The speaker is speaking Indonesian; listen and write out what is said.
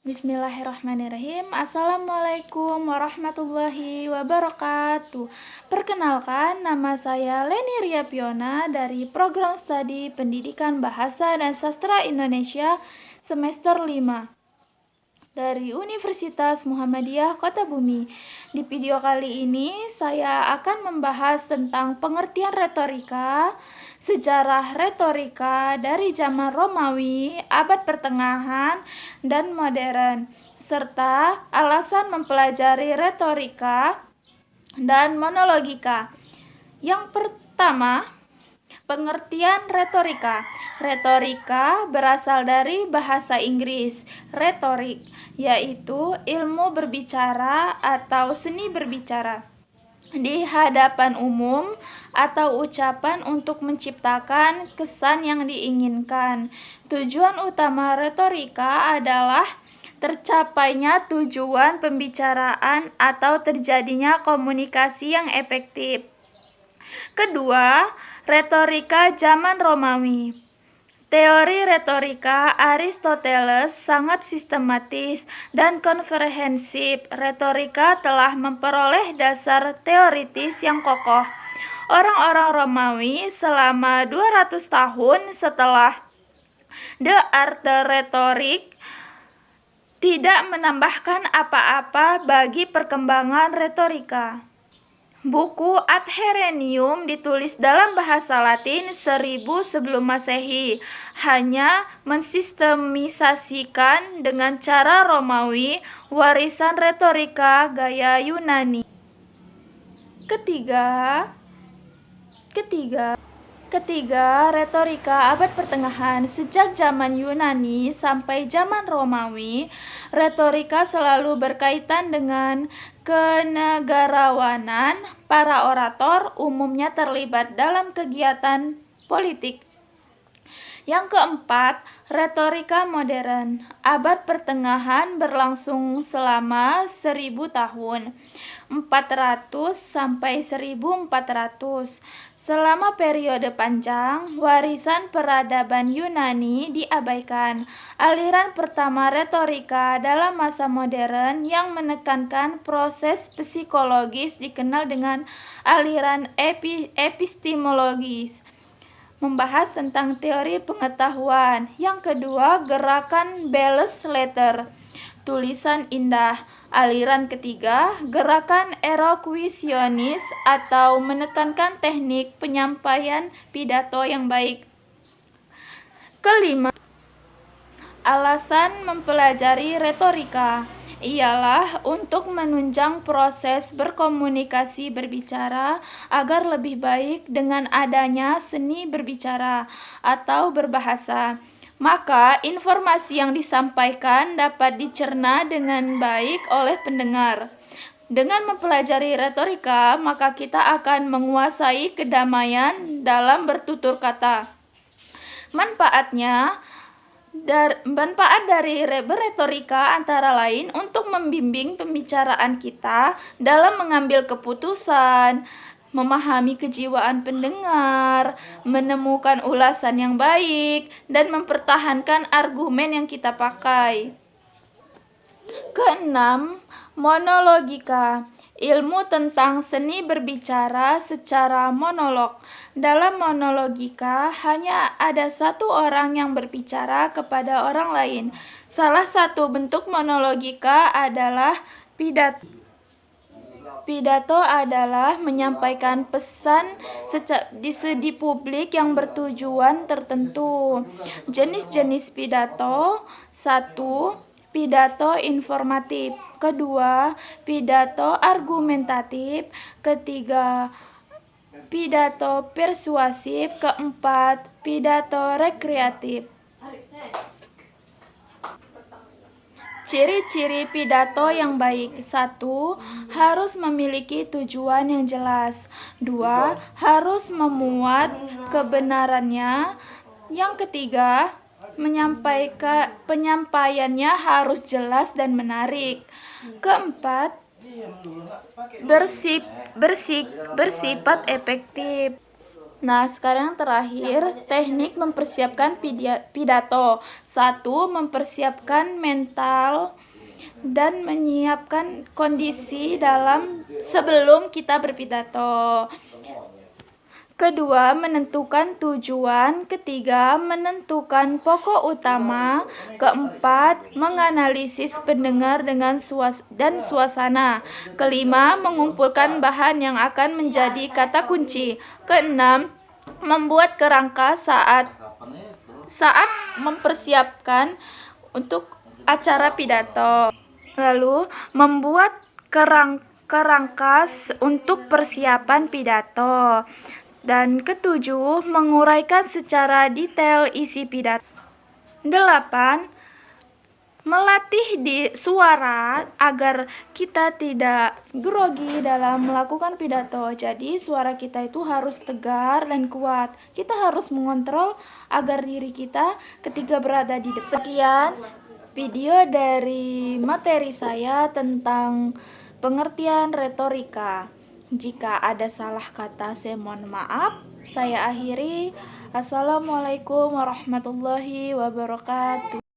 Bismillahirrahmanirrahim. Assalamualaikum warahmatullahi wabarakatuh. Perkenalkan, nama saya Leni Ria Piona dari Program Studi Pendidikan Bahasa dan Sastra Indonesia semester 5 dari Universitas Muhammadiyah Kota Bumi. Di video kali ini saya akan membahas tentang pengertian retorika, sejarah retorika dari zaman Romawi, abad pertengahan, dan modern, serta alasan mempelajari retorika dan monologika. Yang pertama, pengertian retorika. Retorika berasal dari bahasa Inggris retorik, yaitu ilmu berbicara atau seni berbicara di hadapan umum atau ucapan untuk menciptakan kesan yang diinginkan. Tujuan utama retorika adalah tercapainya tujuan pembicaraan atau terjadinya komunikasi yang efektif. Kedua, retorika zaman Romawi. Teori retorika Aristoteles sangat sistematis dan komprehensif. Retorika telah memperoleh dasar teoritis yang kokoh. Orang-orang Romawi selama 200 tahun setelah The Art Rhetoric tidak menambahkan apa-apa bagi perkembangan retorika. Buku Ad Herennium ditulis dalam bahasa Latin 1000 sebelum Masehi, hanya mensistemisasikan dengan cara Romawi warisan retorika gaya Yunani. Ketiga, retorika abad pertengahan. Sejak zaman Yunani sampai zaman Romawi, retorika selalu berkaitan dengan kenegarawanan. Para orator umumnya terlibat dalam kegiatan politik. Yang keempat, retorika modern. Abad pertengahan berlangsung selama 1000 tahun, 400 sampai 1400. Selama periode panjang, warisan peradaban Yunani diabaikan. Aliran pertama retorika dalam masa modern yang menekankan proses psikologis dikenal dengan aliran epistemologis, membahas tentang teori pengetahuan. Yang kedua, gerakan belles letter, tulisan indah. Aliran ketiga, gerakan elokusionis atau menekankan teknik penyampaian pidato yang baik. Kelima, alasan mempelajari retorika ialah untuk menunjang proses berkomunikasi berbicara agar lebih baik dengan adanya seni berbicara atau berbahasa. Maka informasi yang disampaikan dapat dicerna dengan baik oleh pendengar. Dengan mempelajari retorika, maka kita akan menguasai kedamaian dalam bertutur kata. Manfaat dari berretorika antara lain untuk membimbing pembicaraan kita dalam mengambil keputusan, memahami kejiwaan pendengar, menemukan ulasan yang baik, dan mempertahankan argumen yang kita pakai. Keenam, monologika. Ilmu tentang seni berbicara secara monolog. Dalam monologika, hanya ada satu orang yang berbicara kepada orang lain. Salah satu bentuk monologika adalah pidato. Pidato adalah menyampaikan pesan di publik yang bertujuan tertentu. Jenis-jenis pidato: 1. Pidato informatif. 2. Pidato argumentatif. 3. Pidato persuasif. 4. Pidato rekreatif. Ciri-ciri pidato yang baik. 1. Harus memiliki tujuan yang jelas. 2. Harus memuat kebenarannya. Yang ketiga, penyampaiannya harus jelas dan menarik. Keempat, bersifat efektif. Nah, sekarang yang terakhir, teknik mempersiapkan pidato. 1. Mempersiapkan mental dan menyiapkan kondisi dalam sebelum kita berpidato. Kedua, menentukan tujuan. Ketiga, menentukan pokok utama. Keempat, menganalisis pendengar dan suasana. Kelima, mengumpulkan bahan yang akan menjadi kata kunci. Keenam, membuat kerangka saat mempersiapkan untuk acara pidato. Lalu, membuat kerangka untuk persiapan pidato. Dan ketujuh, menguraikan secara detail isi pidato. 8. Melatih di suara agar kita tidak grogi dalam melakukan pidato. Jadi suara kita itu harus tegar dan kuat. Kita harus mengontrol agar diri kita ketika berada di depan. Sekian video dari materi saya tentang pengertian retorika. Jika ada salah kata, saya mohon maaf. Saya akhiri. Assalamualaikum warahmatullahi wabarakatuh.